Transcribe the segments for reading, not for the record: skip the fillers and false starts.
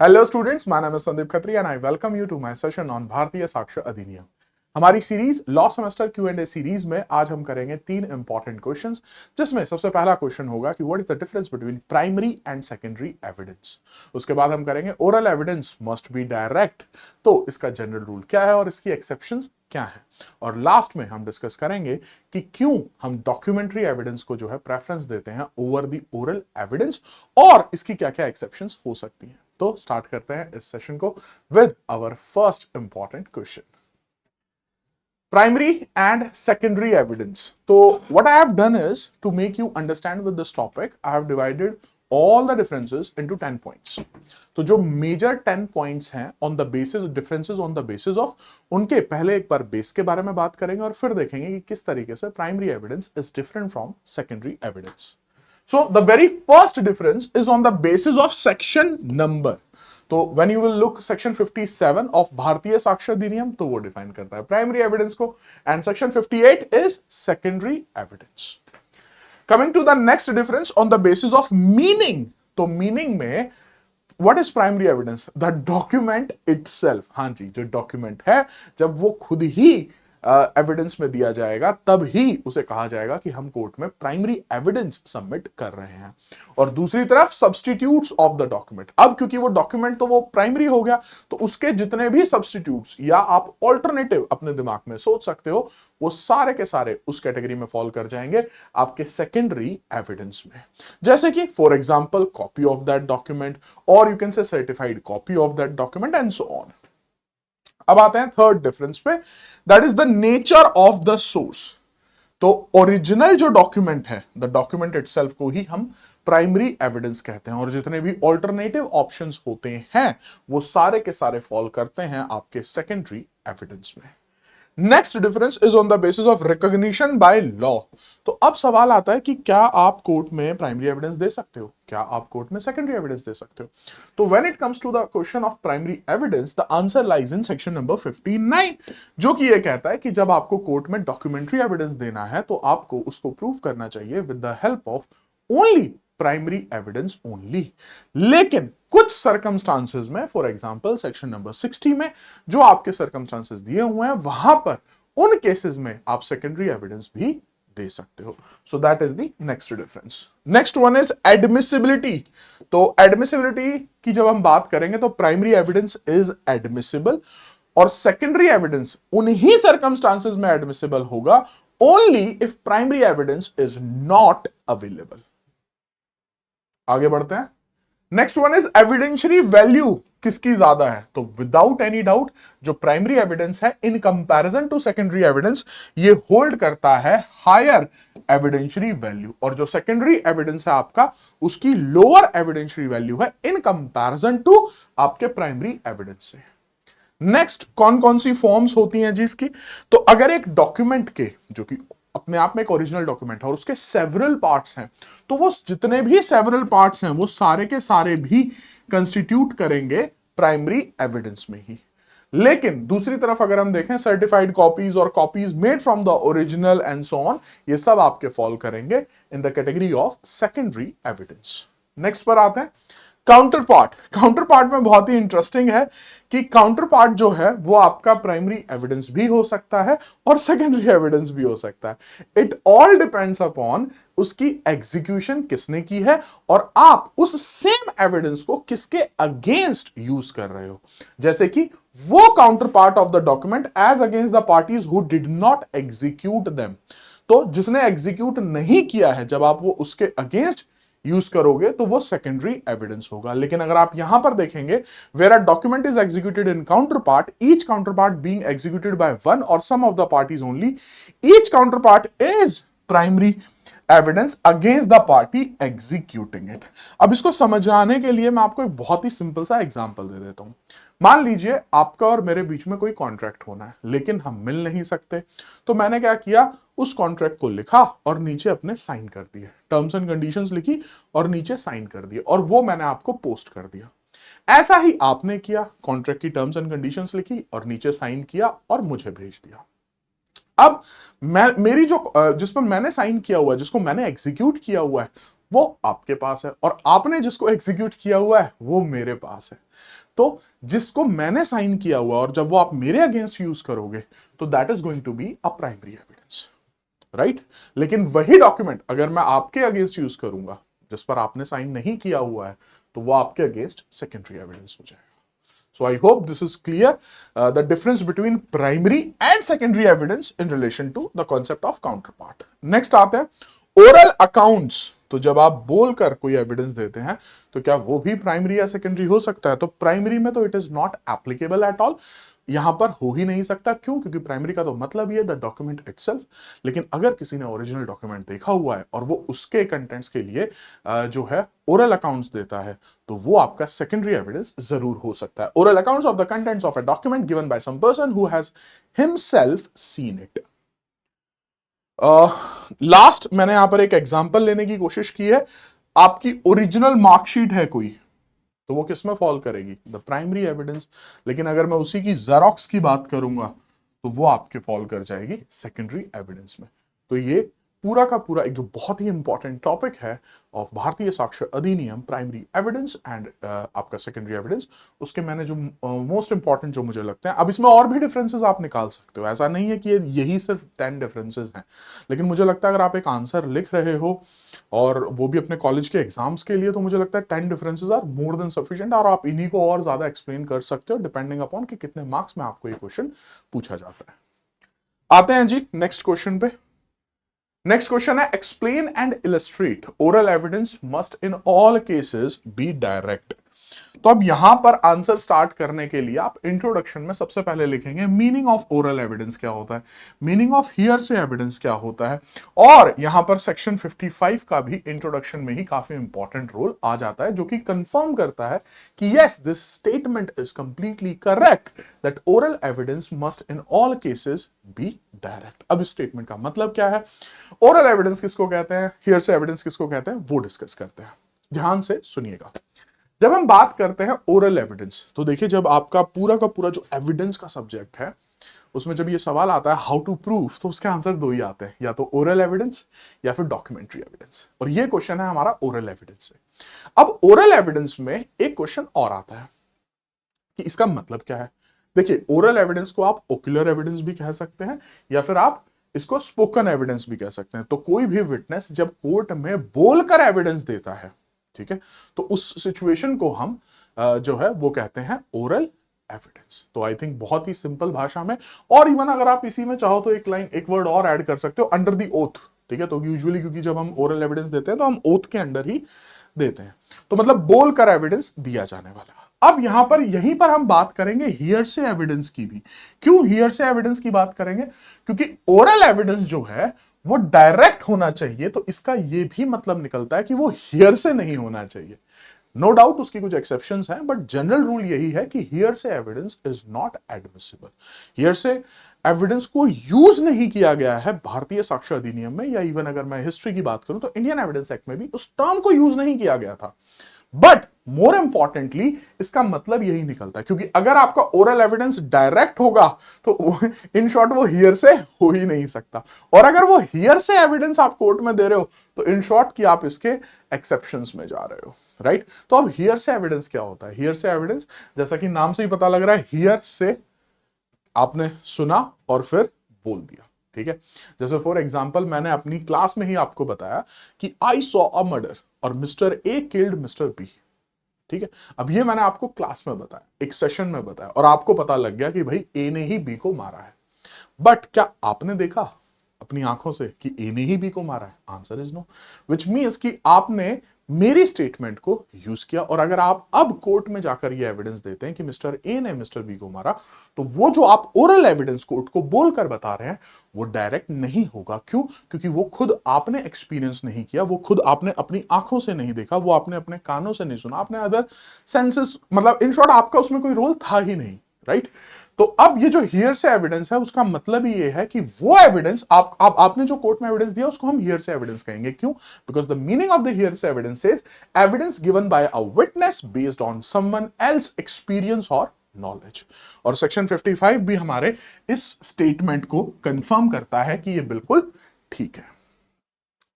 Hello students, my name is Sandeep Khatri and I welcome you to my session on भारतीय साक्ष्य अधिनियम। हमारी series law semester Q&A series में आज हम करेंगे 3 इंपॉर्टेंट क्वेश्चंस, जिसमें सबसे पहला क्वेश्चन होगा कि what is the difference between primary and secondary evidence. उसके बाद हम करेंगे oral evidence must be direct, तो इसका जनरल रूल क्या है और इसकी एक्सेप्शंस क्या है। और लास्ट में हम डिस्कस करेंगे कि क्यों हम डॉक्यूमेंट्री एविडेंस को जो है प्रेफरेंस देते हैं ओवर द ओरल एविडेंस और इसकी क्या क्या एक्सेप्शंस हो सकती हैं। तो स्टार्ट करते हैं इस सेशन को with our first important question, primary and secondary evidence. So what I have done is, to make you understand with this topic, I have divided all the differences into 10 points. तो जो major 10 points हैं on the basis differences on the basis of, उनके पहले एक बार base के बारे में बात करेंगे और फिर देखेंगे कि किस तरीके से primary evidence is different from secondary evidence. So the very first difference is on the basis of section number. तो when you will look section 57 of भारतीय साक्ष्य अधिनियम, तो वो डिफाइन करता है प्राइमरी एविडेंस को, and section 58 is secondary evidence. Coming to the next difference on the basis of meaning, तो मीनिंग में what is primary evidence? The document itself. हाँ जी, जो डॉक्यूमेंट है जब वो खुद ही एविडेंस में दिया जाएगा तब ही उसे कहा जाएगा कि हम कोर्ट में प्राइमरी एविडेंस सबमिट कर रहे हैं। और दूसरी तरफ सब्स्टिट्यूट्स ऑफ द डॉक्यूमेंट, अब क्योंकि वो डॉक्यूमेंट तो वो प्राइमरी हो गया, तो उसके जितने भी सब्स्टिट्यूट्स या आप ऑल्टरनेटिव अपने दिमाग में सोच सकते हो, वो सारे के सारे उस कैटेगरी में फॉल कर जाएंगे आपके सेकेंडरी एविडेंस में। जैसे कि for example copy of that document, or you can say certified copy of that document and so on. अब आते हैं थर्ड डिफरेंस पे, that is the nature of the source. तो ओरिजिनल जो डॉक्यूमेंट है, द डॉक्यूमेंट इटसेल्फ को ही हम प्राइमरी एविडेंस कहते हैं, और जितने भी ऑल्टरनेटिव ऑप्शंस होते हैं वो सारे के सारे फॉल करते हैं आपके सेकेंडरी एविडेंस में। Next difference is on the basis of recognition by law. तो अब सवाल आता है कि क्या आप कोर्ट में प्राइमरी एविडेंस दे सकते हो, क्या आप कोर्ट में सेकेंडरी एविडेंस दे सकते हो? तो when it comes to the question of primary evidence, the answer lies in section number 59, जो कि ये कहता है कि जब आपको कोर्ट में डॉक्यूमेंट्री एविडेंस देना है तो आपको उसको प्रूव करना चाहिए with the help of only primary evidence only. लेकिन कुछ सर्कमस्टांसेस में, फॉर एग्जांपल सेक्शन नंबर 60 में जो आपके सर्कमस्टांसेस दिए हुए हैं, वहां पर उन केसेस में आप सेकेंडरी एविडेंस भी दे सकते हो। So that is the next difference. Next one is admissibility. तो एडमिसिबिलिटी की जब हम बात करेंगे तो प्राइमरी एविडेंस इज एडमिसिबल और सेकेंडरी एविडेंस उन्हीं सर्कमस्टांसेस में एडमिसिबल होगा only if primary evidence is not available. आगे बढ़ते हैं। Next one is evidentiary value किसकी ज्यादा है? तो विदाउट एनी डाउट जो प्राइमरी एविडेंस है in comparison to secondary evidence, ये होल्ड करता है हायर एविडेंशियरी वैल्यू, और जो सेकेंडरी एविडेंस है आपका उसकी लोअर एविडेंशियरी वैल्यू है इन कंपैरिजन टू आपके प्राइमरी एविडेंस से। नेक्स्ट कौन कौन सी फॉर्म्स होती हैं जी इसकी? तो अगर एक डॉक्यूमेंट के, जो कि अपने आप में एक ओरिजिनल डॉक्यूमेंट है और उसके सेवरल पार्ट्स हैं, तो वो जितने भी सेवरल पार्ट्स हैं वो सारे के सारे भी कंस्टिट्यूट करेंगे प्राइमरी एविडेंस में ही। लेकिन दूसरी तरफ अगर हम देखें सर्टिफाइड कॉपीज और copies made from the original and so on, ये सब आपके फॉल करेंगे in the category of secondary evidence. Next पर आते हैं काउंटर पार्ट। काउंटर पार्ट में बहुत ही इंटरेस्टिंग है कि काउंटर पार्ट जो है वो आपका प्राइमरी एविडेंस भी हो सकता है और सेकेंडरी एविडेंस भी हो सकता है। इट ऑल डिपेंड्स अपॉन उसकी एग्जीक्यूशन किसने की है और आप उस सेम एविडेंस को किसके अगेंस्ट यूज कर रहे हो। जैसे कि वो counter part of the document as against the parties who did not execute them. तो जिसने एग्जीक्यूट नहीं किया है, जब आप वो उसके अगेंस्ट यूज करोगे तो वो सेकेंडरी एविडेंस होगा। लेकिन अगर आप यहां पर देखेंगे, where a document is executed in counterpart, each counterpart being executed by one or some of the parties only, each counterpart is primary evidence against the party executing it. अब इसको समझाने के लिए मैं आपको एक बहुत ही simple सा एग्जांपल दे देता हूं। मान लीजिए आपका और मेरे बीच में कोई कॉन्ट्रैक्ट होना है, लेकिन हम मिल नहीं सकते, तो मैंने क्या किया, उस कॉन्ट्रैक्ट को लिखा और नीचे अपने साइन कर दिए, टर्म्स एंड कंडीशंस लिखी और नीचे साइन कर दिए, और वो मैंने आपको पोस्ट कर दिया। ऐसा ही आपने किया, कॉन्ट्रैक्ट की टर्म्स एंड कंडीशंस लिखी और नीचे साइन किया और मुझे भेज दिया। अब मेरी जो जिस पर मैंने साइन किया हुआ है, जिसको मैंने एग्जीक्यूट किया हुआ है, वो आपके पास है, और आपने जिसको एग्जीक्यूट किया हुआ है वो मेरे पास है। तो जिसको मैंने साइन किया हुआ और जब वो आप मेरे अगेंस्ट यूज करोगे तो that is going to be a primary evidence, right. लेकिन वही डॉक्यूमेंट अगर मैं आपके अगेंस्ट यूज करूंगा जिस पर आपने साइन नहीं किया हुआ है तो वो आपके अगेंस्ट सेकेंडरी एविडेंस हो जाएगा। So I hope this is clear, the difference between primary and secondary evidence in relation to the concept of counterpart. Next आते हैं oral accounts। तो जब आप बोलकर कोई एविडेंस देते हैं तो क्या वो भी प्राइमरी या सेकेंडरी हो सकता है? तो प्राइमरी में तो it is not applicable at all, यहां पर हो ही नहीं सकता। क्यों? क्योंकि प्राइमरी का तो मतलब ही है द डॉक्यूमेंट इटसेल्फ। लेकिन अगर किसी ने ओरिजिनल डॉक्यूमेंट देखा हुआ है और वो उसके कंटेंट्स के लिए जो है ओरल अकाउंट्स देता है तो वो आपका सेकेंडरी एविडेंस जरूर हो सकता है। Oral accounts of the contents of a document given by some person who has himself seen it. Last मैंने यहां पर एक एग्जांपल लेने की कोशिश की है। आपकी ओरिजिनल मार्कशीट है कोई, तो वो किस में फॉल करेगी? The primary evidence. लेकिन अगर मैं उसी की जेरोक्स की बात करूंगा तो वो आपके फॉल कर जाएगी सेकेंडरी एविडेंस में। तो ये पूरा का पूरा एक जो बहुत ही इंपॉर्टेंट टॉपिक है ऑफ भारतीय साक्ष्य अधिनियम, प्राइमरी एविडेंस एंड आपका सेकेंडरी एविडेंस, उसके मैंने जो मोस्ट इंपॉर्टेंट जो मुझे लगते हैं, अब इसमें और भी डिफरेंसेस आप निकाल सकते हो, ऐसा नहीं है कि यही सिर्फ 10 डिफरेंसेस हैं। लेकिन मुझे लगता है अगर आप एक आंसर लिख रहे हो और वो भी अपने कॉलेज के एग्जाम्स के लिए, तो मुझे लगता है 10 differences are more than sufficient, और आप इन्हीं को और ज्यादा एक्सप्लेन कर सकते हो डिपेंडिंग अपॉन कि कितने मार्क्स में आपको ये क्वेश्चन पूछा जाता है। आते हैं जी नेक्स्ट क्वेश्चन पे। नेक्स्ट क्वेश्चन है explain and illustrate oral evidence must in all cases be direct. तो अब यहां पर आंसर स्टार्ट करने के लिए आप इंट्रोडक्शन में सबसे पहले लिखेंगे मीनिंग ऑफ ओरल एविडेंस क्या होता है, मीनिंग ऑफ हियरसे एविडेंस क्या होता है, और यहां पर सेक्शन 55 का भी इंट्रोडक्शन में ही काफी इंपॉर्टेंट रोल आ जाता है, जो कि कंफर्म करता है कि yes this statement is completely correct that oral evidence must in all cases be direct. अब इस स्टेटमेंट का मतलब क्या है, ओरल एविडेंस किसको कहते हैं, हियरसे एविडेंस किसको कहते हैं, वो डिस्कस करते हैं। ध्यान से सुनिएगा। जब हम बात करते हैं ओरल एविडेंस, तो देखिए जब आपका पूरा का पूरा जो एविडेंस का सब्जेक्ट है उसमें जब ये सवाल आता है हाउ टू प्रूव, तो उसके आंसर दो ही आते हैं, या तो ओरल एविडेंस या फिर डॉक्यूमेंट्री एविडेंस। और ये क्वेश्चन है हमारा ओरल एविडेंस से। अब ओरल एविडेंस में एक क्वेश्चन और आता है कि इसका मतलब क्या है। देखिए ओरल एविडेंस को आप ओक्यूलर एविडेंस भी कह सकते हैं या फिर आप इसको स्पोकन एविडेंस भी कह सकते हैं। तो कोई भी विटनेस जब कोर्ट में बोलकर एविडेंस देता है, ठीक है, तो उस सिचुएशन को हम जो है वो कहते हैं ओरल एविडेंस। तो आई थिंक बहुत ही सिंपल भाषा में, और इवन अगर आप इसी में चाहो तो एक लाइन एक वर्ड और ऐड कर सकते हो, अंडर द ओथ। ठीक है, तो यूजुअली क्योंकि जब हम ओरल एविडेंस देते हैं तो हम ओथ के अंडर ही देते हैं, तो मतलब बोलकर एविडेंस दिया जाने वाला। अब यहां पर यहीं पर हम बात करेंगे हियरसे एविडेंस की भी। क्यों हियरसे एविडेंस की बात करेंगे? क्योंकि ओरल एविडेंस जो है वो डायरेक्ट होना चाहिए, तो इसका ये भी मतलब निकलता है कि वो हियरसे नहीं होना चाहिए। नो डाउट उसकी कुछ एक्सेप्शंस हैं, बट जनरल रूल यही है कि hearsay evidence is not admissible. Hearsay evidence को यूज नहीं किया गया है भारतीय साक्ष्य अधिनियम में, या इवन अगर मैं हिस्ट्री की बात करूं तो इंडियन एविडेंस एक्ट में भी उस टर्म को यूज नहीं किया गया था। बट मोर इंपॉर्टेंटली इसका मतलब यही निकलता है, क्योंकि अगर आपका ओरल एविडेंस डायरेक्ट होगा तो इन शॉर्ट वो हियर से हो ही नहीं सकता, और अगर वो हियर से एविडेंस आप कोर्ट में दे रहे हो तो इन शॉर्ट कि आप इसके एक्सेप्शंस में जा रहे हो, राइट। तो अब हियर से एविडेंस क्या होता है? हियर से एविडेंस जैसा कि नाम से ही पता लग रहा है, हियर से आपने सुना और फिर बोल दिया, ठीक है। जैसे फॉर एग्जाम्पल मैंने अपनी क्लास में ही आपको बताया कि आई सॉ अ मर्डर और mister A killed mister B, ठीक है। अब ये मैंने आपको क्लास में बताया, एक सेशन में बताया, और आपको पता लग गया कि भाई ए ने ही बी को मारा है। बट क्या आपने देखा अपनी आंखों से कि ए ने ही बी को मारा है? Answer is no, which means कि आपने मेरी स्टेटमेंट को यूज किया। और अगर आप अब कोर्ट में जाकर ये एविडेंस देते हैं कि मिस्टर ए ने मिस्टर बी को मारा, तो वो जो आप ओरल एविडेंस कोर्ट को बोलकर बता रहे हैं वो डायरेक्ट नहीं होगा। क्यों? क्योंकि वो खुद आपने एक्सपीरियंस नहीं किया, वो खुद आपने अपनी आंखों से नहीं देखा, वो आपने अपने कानों से नहीं सुना, आपने अदर सेंसेस, मतलब इन शॉर्ट आपका उसमें कोई रोल था ही नहीं, राइट। तो अब ये जो हियर से एविडेंस है उसका मतलब ही ये है कि वो एविडेंस आपने जो कोर्ट में एविडेंस दिया उसको हम हियर से एविडेंस कहेंगे। क्यों? Because the meaning of the hearsay evidence is evidence given by a witness based on someone else experience or knowledge. और सेक्शन 55 भी हमारे इस स्टेटमेंट को कंफर्म करता है कि ये बिल्कुल ठीक है।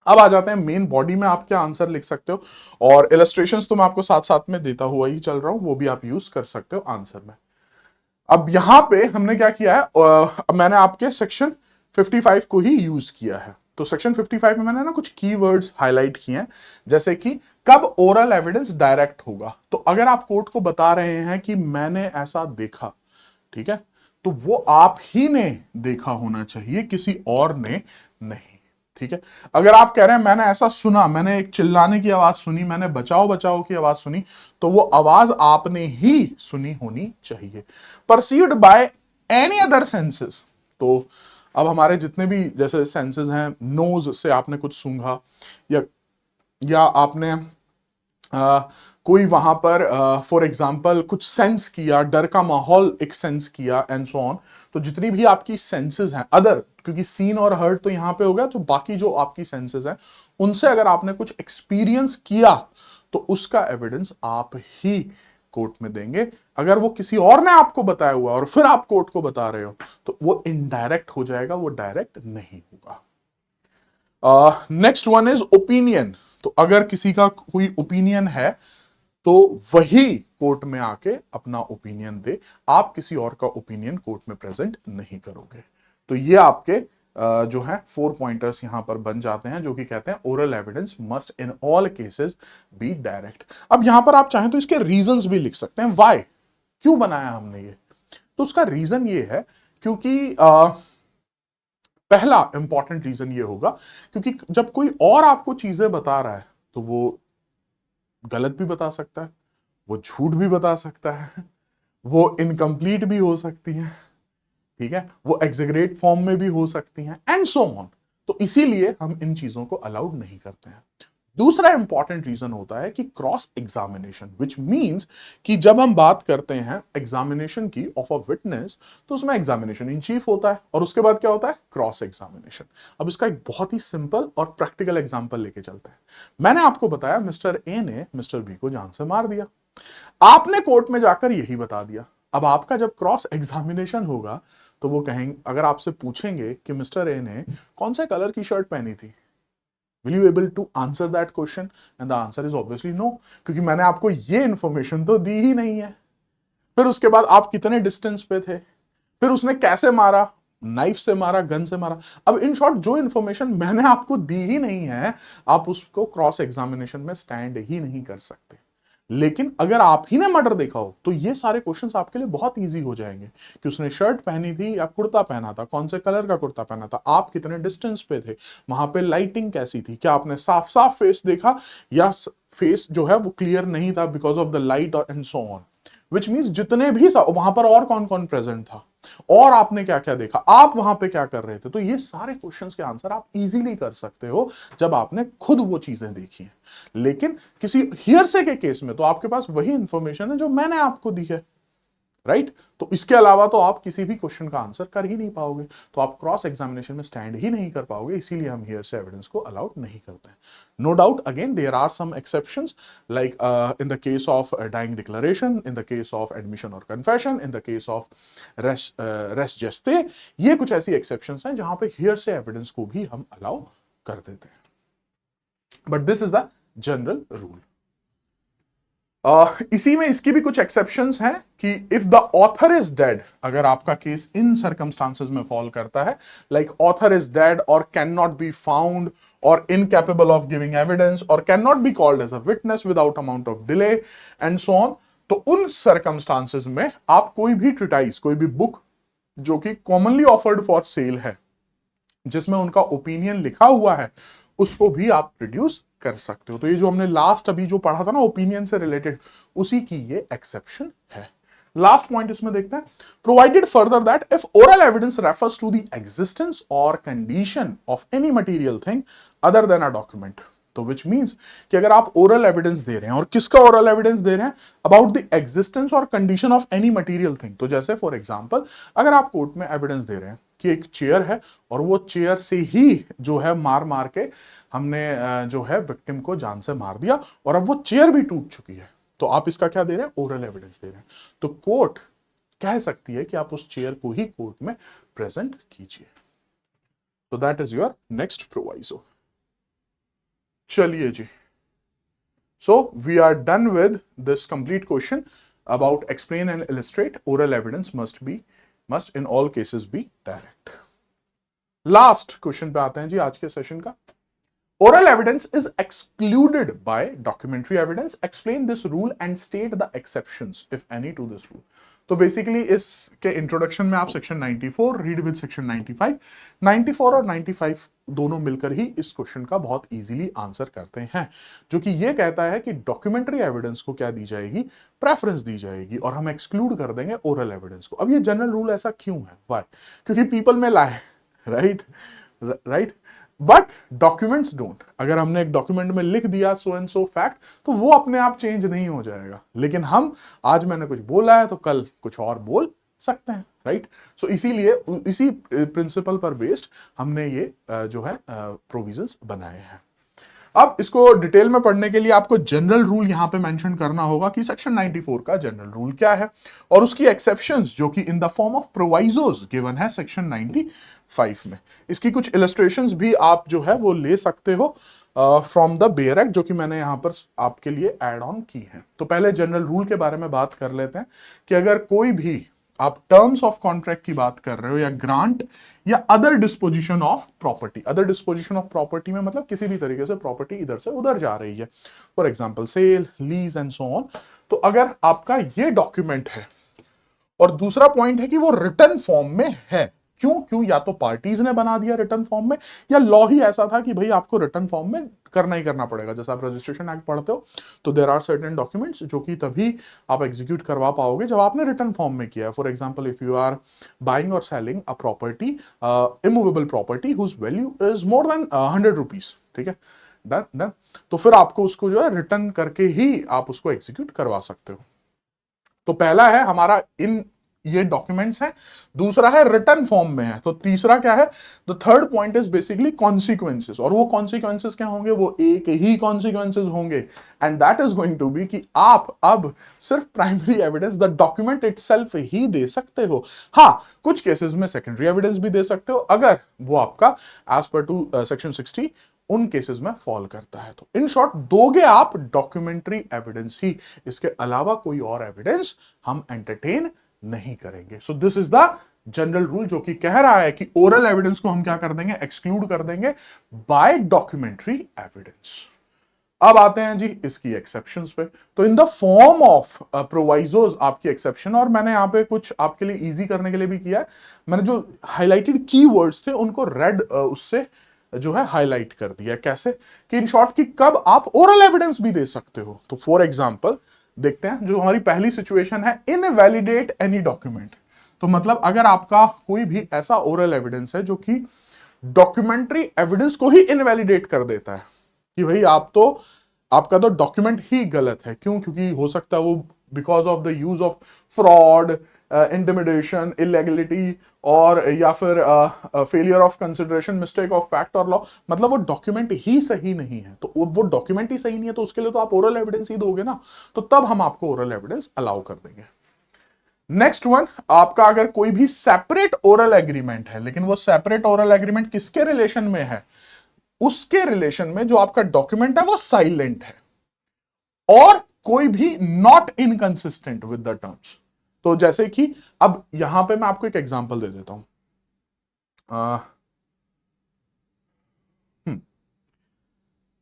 अब आ जाते हैं मेन बॉडी में, आप क्या आंसर लिख सकते हो, और इलस्ट्रेशंस तो मैं आपको साथ साथ में देता हुआ ही चल रहा हूं, वो भी आप यूज कर सकते हो आंसर में। अब यहां पे हमने क्या किया है, अब मैंने आपके सेक्शन 55 को ही यूज किया है। तो सेक्शन 55 में मैंने ना कुछ कीवर्ड्स हाईलाइट किए हैं, जैसे कि कब ओरल एविडेंस डायरेक्ट होगा। तो अगर आप कोर्ट को बता रहे हैं कि मैंने ऐसा देखा, ठीक है, तो वो आप ही ने देखा होना चाहिए, किसी और ने नहीं, ठीक है। अगर आप कह रहे हैं मैंने ऐसा सुना, मैंने एक चिल्लाने की आवाज सुनी, मैंने बचाओ बचाओ की आवाज सुनी, तो वो आवाज आपने ही सुनी होनी चाहिए। Perceived by any other senses, तो अब हमारे जितने भी जैसे सेंसेस हैं, नोज से आपने कुछ सूंघा, या आपने कोई वहां पर फॉर एग्जाम्पल कुछ सेंस किया, डर का माहौल एक सेंस किया, एंड सो ऑन। तो जितनी भी आपकी सेंसेस हैं अदर, क्योंकि सीन और हर्ट तो यहां पे हो गया, तो बाकी जो आपकी सेंसेस हैं उनसे अगर आपने कुछ एक्सपीरियंस किया, तो उसका एविडेंस आप ही कोर्ट में देंगे। अगर वो किसी और ने आपको बताया हुआ और फिर आप कोर्ट को बता रहे हो, तो वो इनडायरेक्ट हो जाएगा, वो डायरेक्ट नहीं होगा। Next one is opinion. तो अगर किसी का कोई ओपिनियन है, तो वही कोर्ट में आके अपना ओपिनियन दे, आप किसी और का ओपिनियन कोर्ट में प्रेजेंट नहीं करोगे। तो ये आपके जो है 4 पॉइंटर्स यहां पर बन जाते हैं, जो कि कहते हैं oral evidence must in all cases be direct. अब यहां पर आप चाहें तो इसके रीजंस भी लिख सकते हैं, वाई, क्यों बनाया हमने ये। तो उसका रीजन ये है, क्योंकि पहला इंपॉर्टेंट रीजन ये होगा, क्योंकि जब कोई और आपको चीजें बता रहा है, तो वो गलत भी बता सकता है, वो झूठ भी बता सकता है, वो इनकम्प्लीट भी हो सकती है, ठीक है, वो एग्जेगरेट फॉर्म में भी हो सकती हैं, एंड सो ऑन। तो इसीलिए हम इन चीजों को अलाउड नहीं करते हैं। दूसरा इंपॉर्टेंट रीजन होता है कि क्रॉस एग्जामिनेशन, विच मींस कि जब हम बात करते हैं एग्जामिनेशन की ऑफ अ विटनेस, तो उसमें एग्जामिनेशन इन चीफ होता है, और उसके बाद क्या होता है, क्रॉस एग्जामिनेशन। अब इसका एक बहुत ही सिंपल और प्रैक्टिकल एग्जांपल लेके चलते हैं। मैंने आपको बताया मिस्टर ए ने मिस्टर बी को जान से मार दिया, आपने कोर्ट में जाकर यही बता दिया। अब आपका जब क्रॉस एग्जामिनेशन होगा, तो वो कहेंगे, अगर आपसे पूछेंगे कि मिस्टर ए ने कौन से कलर की शर्ट पहनी थी, will you able to answer that question, and the answer is obviously no, क्योंकि मैंने आपको ये इंफॉर्मेशन तो दी ही नहीं है। फिर उसके बाद आप कितने डिस्टेंस पे थे, फिर उसने कैसे मारा, नाइफ से मारा, गन से मारा। अब इन शॉर्ट जो इंफॉर्मेशन मैंने आपको दी ही नहीं है, आप उसको क्रॉस एग्जामिनेशन में स्टैंड ही नहीं कर सकते। लेकिन अगर आप ही ने मर्डर देखा हो, तो ये सारे क्वेश्चंस आपके लिए बहुत इजी हो जाएंगे, कि उसने शर्ट पहनी थी या कुर्ता पहना था, कौन से कलर का कुर्ता पहना था, आप कितने डिस्टेंस पे थे, वहां पे लाइटिंग कैसी थी, क्या आपने साफ साफ फेस देखा, या फेस जो है वो क्लियर नहीं था बिकॉज ऑफ द लाइट, और and so on. Which means जितने भी वहां पर और कौन कौन प्रेजेंट था, और आपने क्या क्या देखा, आप वहां पे क्या कर रहे थे। तो ये सारे क्वेश्चंस के आंसर आप इजीली कर सकते हो जब आपने खुद वो चीजें देखी हैं। लेकिन किसी हियरसे के केस में तो आपके पास वही इंफॉर्मेशन है जो मैंने आपको दी है, राइट। तो इसके अलावा तो आप किसी भी क्वेश्चन का आंसर कर ही नहीं पाओगे, तो आप क्रॉस एग्जामिनेशन में स्टैंड ही नहीं कर पाओगे, इसीलिए हम हियर से एविडेंस को अलाउड नहीं करते हैं। No doubt again there are some exceptions, like in the case of dying declaration, in the case of admission or confession, in the case of res gestae, ये कुछ ऐसी एक्सेप्शंस हैं जहां पे हियर से एविडेंस को भी हम अलाउ कर देते हैं, but this is the general rule. इसी में इसकी भी कुछ एक्सेप्शंस हैं, कि if the author is dead, अगर आपका केस इन सर्कमस्टांसेस में फॉल करता है, लाइक ऑथर इज डेड और कैन नॉट बी फाउंड और इनकैपेबल ऑफ गिविंग एविडेंस और can not be called as a witness without amount of delay and so on, तो उन सर्कमस्टांसेस में आप कोई भी ट्रिटाइस, कोई भी बुक जो कि कॉमनली ऑफर्ड फॉर सेल है, जिसमें उनका ओपिनियन लिखा हुआ है, उसको भी आप प्रोड्यूस कर सकते हो। तो ये जो हमने लास्ट अभी जो पढ़ा था ना ओपिनियन से रिलेटेड, उसी की ये एक्सेप्शन है। लास्ट पॉइंट इसमें देखते हैं, provided further that if oral evidence refers to the existence or condition of any material thing other than a document. तो विच मीन्स कि अगर आप ओरल एविडेंस दे रहे हैं, और किसका ओरल एविडेंस दे रहे हैं, about the existence or condition of any material thing. तो जैसे फॉर एग्जांपल, अगर आप कोर्ट में एविडेंस दे रहे हैं कि एक चेयर है, और वो चेयर से ही जो है मार मार के हमने जो है विक्टिम को जान से मार दिया, और अब वो चेयर भी टूट चुकी है, तो आप इसका क्या दे रहे हैं, ओरल एविडेंस दे रहे हैं। तो कोर्ट कह सकती है कि आप उस चेयर को ही कोर्ट में प्रेजेंट कीजिए। तो that is your next proviso. चलिए जी, so we are done with this complete question about explain and illustrate. Oral evidence must in all cases be direct. Last question पे आते हैं जी आज के सेशन का. Oral evidence is excluded by documentary evidence. Explain this rule and state the exceptions, if any, to this rule. तो basically इसके introduction में आप सेक्शन 94 रीड विद सेक्शन 95, 94 और 95 दोनों मिलकर ही इस क्वेश्चन का बहुत इजीली आंसर करते हैं, जो कि ये कहता है कि डॉक्यूमेंट्री एविडेंस को क्या दी जाएगी, प्रेफरेंस दी जाएगी, और हम एक्सक्लूड कर देंगे ओरल एविडेंस को. अब ये जनरल रूल ऐसा क्यों है, व्हाई? क्योंकि पीपल में लाए, राइट, बट डॉक्यूमेंट्स डोंट. अगर हमने एक डॉक्यूमेंट में लिख दिया सो एंड सो फैक्ट, तो वो अपने आप चेंज नहीं हो जाएगा. लेकिन हम आज मैंने कुछ बोला है तो कल कुछ और बोल सकते हैं, राइट. सो इसीलिए इसी प्रिंसिपल पर बेस्ड हमने ये जो है प्रोविजंस बनाए हैं. अब इसको डिटेल में पढ़ने के लिए आपको जनरल रूल यहां पे मेंशन करना होगा कि सेक्शन 94 का जनरल रूल क्या है और उसकी एक्सेप्शंस जो कि in the form of provisos given है सेक्शन 95 में. इसकी कुछ इलस्ट्रेशंस भी आप जो है वो ले सकते हो फ्रॉम द बेयर एक्ट, जो कि मैंने यहां पर आपके लिए ऐड ऑन की है. तो पहले जनरल रूल के बारे में बात कर लेते हैं कि अगर कोई भी आप टर्म्स ऑफ कॉन्ट्रैक्ट की बात कर रहे हो या ग्रांट या other disposition of property, other disposition of property में मतलब किसी भी तरीके से प्रॉपर्टी इधर से उधर जा रही है, for example sale, lease and so on. तो अगर आपका ये डॉक्यूमेंट है और दूसरा पॉइंट है कि वो रिटन फॉर्म में है, क्यों या तो पार्टीज ने बना दिया रिटर्न फॉर्म में, या लॉ ही ऐसा था कि भाई आपको रिटर्न फॉर्म में करना ही करना पड़ेगा. जैसे आप रजिस्ट्रेशन एक्ट पढ़ते हो तो देयर आर सर्टेन डॉक्यूमेंट्स जो कि तभी आप एग्जीक्यूट करवा पाओगे जब आपने रिटर्न फॉर्म में किया है. For example if you are buying or selling a property, immovable property whose value is more than 100 rupees, ठीक है, डन. तो फिर आपको उसको जो है रिटर्न करके ही आप उसको एग्जीक्यूट करवा सकते हो. तो पहला है हमारा इन ये डॉक्यूमेंट्स हैं, दूसरा है रिटर्न फॉर्म में है. तो तीसरा क्या है, the third point is basically consequences. और वो कॉन्सिक्वेंसेस क्या होंगे, वो एक ही कॉन्सिक्वेंसेस होंगे, and that is going to be कि आप अब सिर्फ primary evidence the document itself ही दे सकते हो. हाँ, कुछ केसेस में सेकेंडरी एविडेंस भी दे सकते हो अगर वो आपका एज पर टू सेक्शन 60 उन केसेस में फॉल करता है. तो इन शॉर्ट दोगे आप डॉक्यूमेंट्री एविडेंस ही, इसके अलावा कोई और एविडेंस हम एंटरटेन नहीं करेंगे. So this is the general rule जो कि कह रहा है कि ओरल एविडेंस को हम क्या कर देंगे, एक्सक्लूड कर देंगे बाय डॉक्यूमेंट्री एविडेंस. अब आते हैं जी इसकी एक्सेप्शंस पे. तो इन द फॉर्म ऑफ प्रोवाइजोस आपकी एक्सेप्शन, और मैंने यहां पे कुछ आपके लिए इजी करने के लिए भी किया है. मैंने जो हाईलाइटेड कीवर्ड्स थे उनको रेड उससे जो है हाईलाइट कर दिया. कैसे कि इन शॉर्ट कि कब आप ओरल एविडेंस भी दे सकते हो. तो फॉर एग्जांपल देखते हैं, जो हमारी पहली सिचुएशन है, इनवैलिडेट एनी डॉक्यूमेंट. तो मतलब अगर आपका कोई भी ऐसा ओरल एविडेंस है जो कि डॉक्यूमेंट्री एविडेंस को ही इनवैलिडेट कर देता है कि भाई आपका तो डॉक्यूमेंट ही गलत है. क्योंकि हो सकता है वो because of the use of fraud, intimidation, illegality, और या फिर failure of consideration, mistake of fact और लॉ, मतलब वो डॉक्यूमेंट ही सही नहीं है. तो वो डॉक्यूमेंट ही सही नहीं है तो उसके लिए तो आप ओरल एविडेंस ही दोगे ना, तो तब हम आपको ओरल एविडेंस अलाउ कर देंगे. नेक्स्ट वन, आपका अगर कोई भी सेपरेट ओरल एग्रीमेंट है, लेकिन वो सेपरेट ओरल एग्रीमेंट किसके रिलेशन में है, उसके रिलेशन में जो आपका डॉक्यूमेंट है वो साइलेंट है, और कोई भी not inconsistent with the terms. तो जैसे कि अब यहां पे मैं आपको एक एग्जांपल दे देता हूं.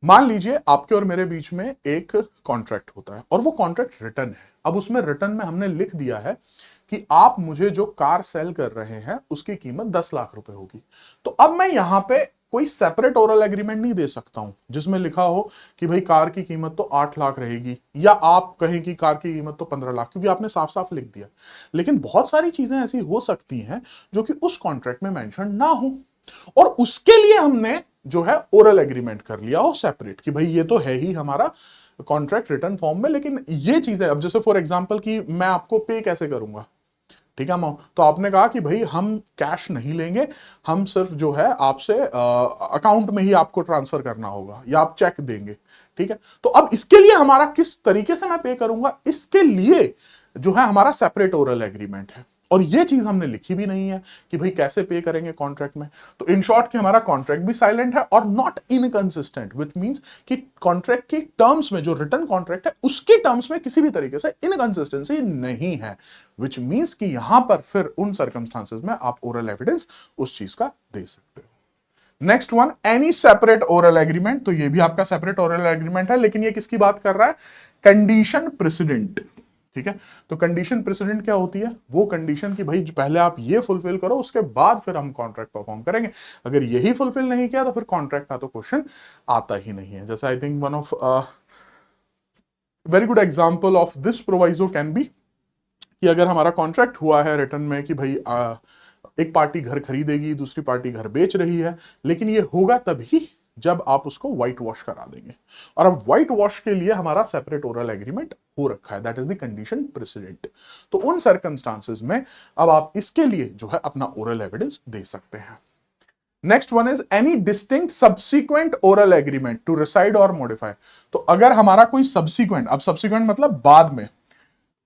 मान लीजिए आपके और मेरे बीच में एक कॉन्ट्रैक्ट होता है और वो कॉन्ट्रैक्ट रिटर्न है. अब उसमें रिटर्न में हमने लिख दिया है कि आप मुझे जो कार सेल कर रहे हैं उसकी कीमत 10 लाख रुपए होगी. तो अब मैं यहां पे कोई सेपरेट ओरल एग्रीमेंट नहीं दे सकता हूं जिसमें लिखा हो कि भाई कार की कीमत तो 8 लाख रहेगी, या आप कहें कि कार की कीमत तो 15 लाख, क्योंकि आपने साफ साफ लिख दिया. लेकिन बहुत सारी चीजें ऐसी हो सकती हैं जो कि उस कॉन्ट्रैक्ट में मेंशन ना हो, और उसके लिए हमने जो है ओरल एग्रीमेंट कर लिया हो सेपरेट कि भाई ये तो है ही हमारा कॉन्ट्रैक्ट रिटर्न फॉर्म में, लेकिन ये चीजें, अब जैसे फॉर एग्जांपल कि मैं आपको पे कैसे करूंगा, ठीक है, तो आपने कहा कि भाई हम कैश नहीं लेंगे, हम सिर्फ जो है आपसे अकाउंट में ही आपको ट्रांसफर करना होगा या आप चेक देंगे, ठीक है. तो अब इसके लिए हमारा किस तरीके से मैं पे करूंगा, इसके लिए जो है हमारा सेपरेट ओरल एग्रीमेंट है. और ये चीज हमने लिखी भी नहीं है कि भाई कैसे पे करेंगे कॉन्ट्रैक्ट में। तो इन शॉर्ट कि हमारा कॉन्ट्रैक्ट भी साइलेंट है और नॉट इनकंसिस्टेंट, विच मींस कि कॉन्ट्रैक्ट के टर्म्स में, जो रिटर्न कॉन्ट्रैक्ट है उसके टर्म्स में किसी भी तरीके से इनकंसिस्टेंसी नहीं है, विच मींस कि यहां पर फिर उन सर्कमस्टांसेस में आप ओरल एविडेंस उस चीज का दे सकते हो। Next one, any separate oral agreement. तो ये भी आपका सेपरेट ओरल एग्रीमेंट है, लेकिन ये किसकी बात कर रहा है? Condition president. ठीक है, तो कंडीशन प्रेसिडेंट क्या होती है? वो कंडीशन कि भाई पहले आप ये फुलफिल करो, उसके बाद फिर हम कॉन्ट्रैक्ट परफॉर्म करेंगे। अगर यही फुलफिल नहीं किया तो फिर कॉन्ट्रैक्ट का तो क्वेश्चन आता ही नहीं है। जैसे I think one of very good example of this proviso can be कि अगर हमारा कॉन्ट्रैक्ट हुआ है रिटर्न में कि भाई एक पार्टी घर खरीदेगी, दूसरी पार्टी घर बेच रही है, लेकिन ये होगा तभी जब आप उसको व्हाइट वॉश करा देंगे। और अब व्हाइट वॉश के लिए हमारा सेपरेट ओरल एग्रीमेंट हो रखा है, that is the condition president. तो उन सर्कमस्टांसेस में अब आप इसके लिए जो है अपना ओरल एविडेंस दे सकते हैं। Next one is any distinct subsequent oral agreement to rescind और मॉडिफाई। तो अगर हमारा कोई सब्सिक्वेंट, अब सब्सिक्वेंट मतलब बाद में,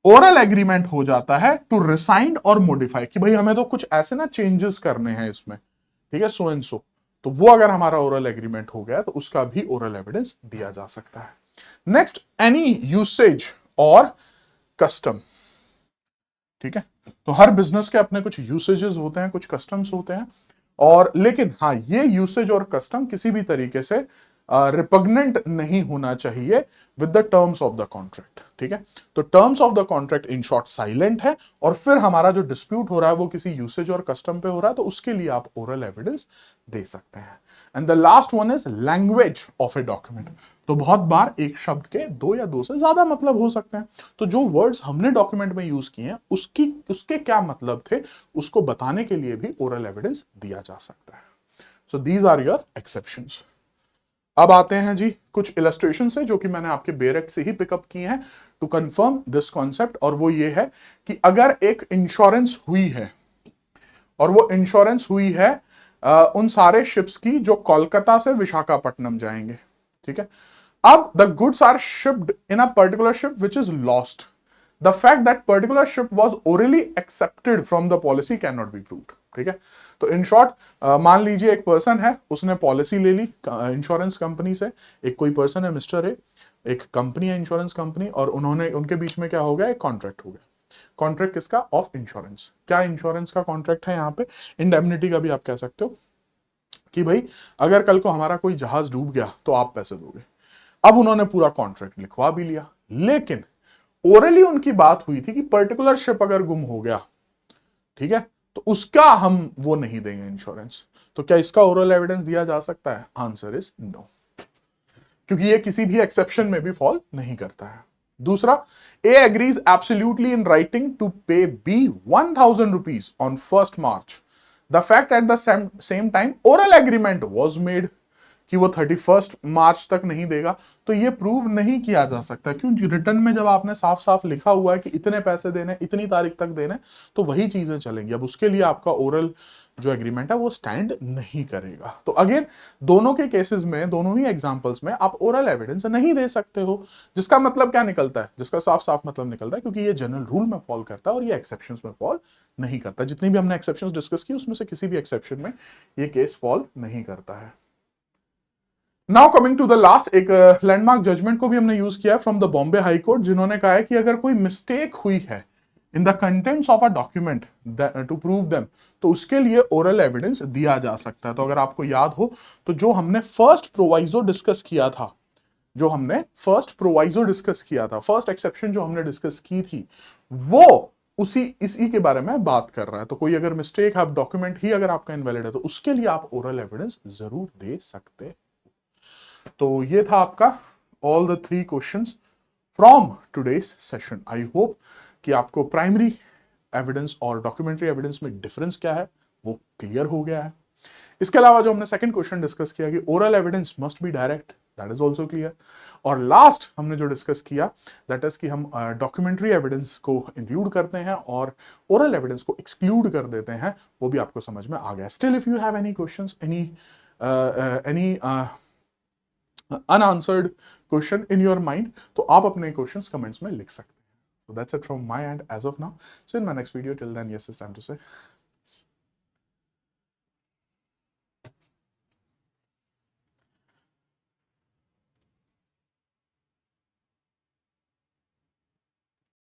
ओरल एग्रीमेंट हो जाता है टू रिसाइंड और मॉडिफाई कि भाई हमें तो कुछ ऐसे ना चेंजेस करने हैं इसमें, ठीक है, सो एंड सो, तो वो अगर हमारा ओरल एग्रीमेंट हो गया तो उसका भी ओरल एविडेंस दिया जा सकता है। नेक्स्ट, एनी यूसेज और कस्टम। ठीक है, तो हर बिजनेस के अपने कुछ यूसेजेस होते हैं, कुछ कस्टम्स होते हैं, और लेकिन हाँ, ये यूसेज और कस्टम किसी भी तरीके से रिपग्नेंट नहीं होना चाहिए with the terms of the contract. ठीक है, तो terms of the contract in short silent है, और फिर हमारा जो डिस्प्यूट हो रहा है वो किसी यूसेज और कस्टम पे हो रहा है, तो उसके लिए आप ओरल एविडेंस दे सकते हैं। And the last one is language of a document. तो बहुत बार एक शब्द के दो या दो से ज्यादा मतलब हो सकते हैं, तो जो वर्ड्स हमने डॉक्यूमेंट में यूज किए हैं उसके क्या मतलब थे, उसको बताने के लिए भी ओरल एविडेंस दिया जा सकता है। So these are your exceptions. अब आते हैं जी कुछ इलस्ट्रेशन से जो कि मैंने आपके बेरेक्ट से ही पिकअप किए हैं टू कंफर्म दिस कॉन्सेप्ट, और वो ये है कि अगर एक इंश्योरेंस हुई है, और वो इंश्योरेंस हुई है उन सारे शिप्स की जो कोलकाता से विशाखापट्टनम जाएंगे। ठीक है, अब the goods are shipped in a particular ship which is lost, the fact that particular ship was orally excepted from the policy can not be proved. ठीक है, तो इन शॉर्ट मान लीजिए एक पर्सन है, उसने पॉलिसी ले ली इंश्योरेंस कंपनी से, एक कोई पर्सन है मिस्टर ए, एक कंपनी है इंश्योरेंस कंपनी, और उन्होंने उनके बीच में क्या हो गया, एक कॉन्ट्रैक्ट हो गया। कॉन्ट्रैक्ट किसका? Of insurance. क्या इंश्योरेंस का कॉन्ट्रैक्ट है यहाँ पे? इंडेमनिटी का भी आप कह सकते हो कि भाई अगर कल को हमारा कोई जहाज डूब गया तो आप पैसे दोगे। अब उन्होंने पूरा कॉन्ट्रैक्ट लिखवा भी लिया, लेकिन ओरली उनकी बात हुई थी कि पर्टिकुलर शिप अगर गुम हो गया, ठीक है, तो उसका हम वो नहीं देंगे इंश्योरेंस। तो क्या इसका ओरल एविडेंस दिया जा सकता है? आंसर इज नो, क्योंकि ये किसी भी एक्सेप्शन में भी फॉल नहीं करता है। दूसरा, A agrees absolutely in writing to pay B 1000 rupees on 1 March, the fact at the same time oral agreement was made कि वो 31 मार्च तक नहीं देगा, तो ये प्रूव नहीं किया जा सकता। क्यों? रिटर्न में जब आपने साफ साफ लिखा हुआ है कि इतने पैसे देने, इतनी तारीख तक देने, तो वही चीजें चलेंगी। अब उसके लिए आपका ओरल जो एग्रीमेंट है वो स्टैंड नहीं करेगा। तो अगेन दोनों के केसेस में, दोनों ही एग्जांपल्स में आप ओरल एविडेंस नहीं दे सकते हो, जिसका मतलब क्या निकलता है? जिसका साफ साफ मतलब निकलता है क्योंकि ये जनरल रूल में फॉल करता है और ये एक्सेप्शंस में फॉल नहीं करता। जितनी भी हमने एक्सेप्शंस डिस्कस की उसमें से किसी भी एक्सेप्शन में ये केस फॉल नहीं करता है। Now coming to the last, एक लैंडमार्क जजमेंट को भी हमने यूज किया from the Bombay high court, जिन्होंने कहा है कि अगर कोई मिस्टेक हुई है in the contents of a document to prove them, तो उसके लिए ओरल एविडेंस दिया जा सकता है। तो अगर आपको याद हो तो जो हमने फर्स्ट प्रोवाइजो डिस्कस किया था, फर्स्ट एक्सेप्शन जो हमने डिस्कस की थी, वो इसी के बारे में बात कर रहा है। तो कोई अगर मिस्टेक, आप डॉक्यूमेंट ही अगर आपका इनवैलिड है, तो उसके लिए आप ओरल एविडेंस जरूर दे सकते। तो ये था आपका all the 3 questions from today's session. I hope कि आपको प्राइमरी एविडेंस और डॉक्यूमेंट्री एविडेंस में डिफरेंस क्या है वो क्लियर हो गया है। इसके अलावा जो हमने सेकंड क्वेश्चन डिस्कस किया कि oral evidence must be direct, that is also clear. और लास्ट हमने जो डिस्कस किया दैट इज कि हम डॉक्यूमेंट्री एविडेंस को इंक्लूड करते हैं और ओरल एविडेंस को एक्सक्लूड कर देते हैं, वो भी आपको समझ में आ गया। Still if you have any questions, any unanswered question in your mind, तो आप अपने क्वेश्चंस कमेंट्स में लिख सकते हैं। So that's it from my end as of now. So in my next video, till then, yes, it's time to say